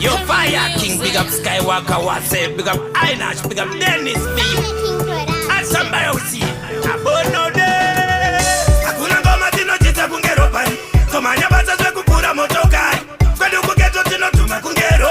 Yo Fire King, big up Skywalker, Wase, big up Einash, big up Dennis B. And somebody will see Abono de Hakuna ngoma tino jita kungero pari Tomanya bata zwe kupura motokai Kwedu kuketo tino tuma kungero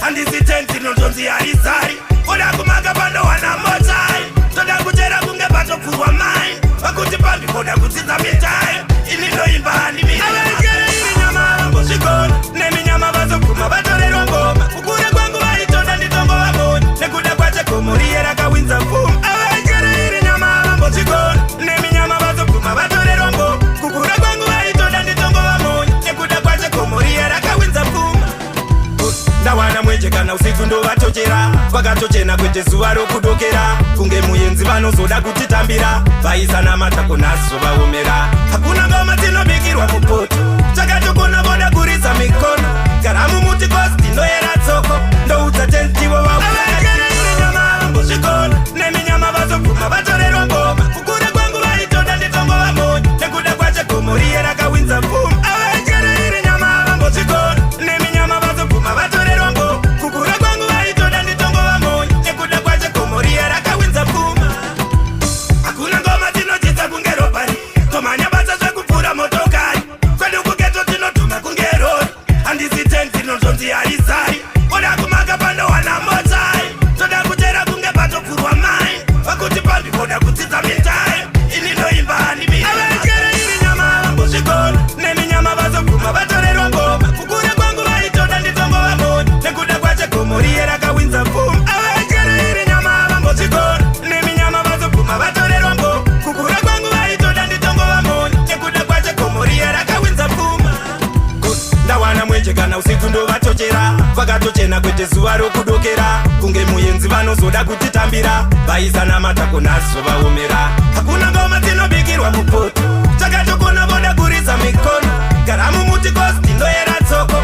Andi si tino tonzi harizari Oda kumaga pando wana motai Toda kutera kunge bato kuwa mine Wakuti pambi koda kutiza mitai Inindo imbani mi Awekere ini nyama wango shikona Nemi nyama bazo kuma batore rongoma Kukure kwangu waitonda nitongo wa moni Nekuda kwache kumuriye raka winza mfumu Awekere ini nyama wango shikona Nemi nyama bazo kuma batore rongoma Kukure kwangu waitonda nitongo wa moni Nekuda kwache kumuriye raka winza mfumu Ndawana mwenje kana usiku ndo watochera Wakatochena kwete zuwa rokudokera Kunge muyenzi vanozoda kutitambira Vaisa na matako naso vaomera Hakuna ngoma tinobikirwa mupoto Chakatokona voda kurisa mikono Karamu muti kosti ndoyera tsoko Ndoudza tentiwo wawu Awekere iri nyama wangu shikona Nemi nyama vazokuma vatorero ngoma Kukure kwangu vaitoda nditongo vamoni Nekuda kwache kumuriye rakawinza mfumu Awekere iri nyama wangu shikona Nemi nyama vazokuma vatorero ngoma Kukure kwangu vaitoda nditongo vamoni Nekuda kwache kumuriye rakawinza mfumu Hakuna ngoma tinojita kungero pari Tomanya bata zvekupura motokari Kwedu kuketo tinotuma kungerori Handisi tinozonzi harizari Oda kumaka pando wana motai Toda kutera kunge bato kurwa mai Wakuti pambi koda kutidza mitai Inindo imbani mi Awekere iri nyama wangu shikona Nemi nyama vazokuma vatorero ngoma Kukure kwangu vaitoda nditongo vamoni Nekuda kwache kumuriye rakawinza mfumu Awekere iri nyama wangu shikona Nemi nyama vazokuma vatorero ngoma Kukure kwangu vaitoda nditongo vamoni Nekuda kwache kumuriye rakawinza mfumu Ndawana mwenje kana usiku ndo vatochera Vakatochena kwete zuwa rokudokera Kunge muyenzi vanozoda kutitambira Vaisa na matako naso vaomera Hakuna ngoma tinobikirwa mupoto Chakatokona voda kurisa mikono Karamu muti kosti ndoyera tsoko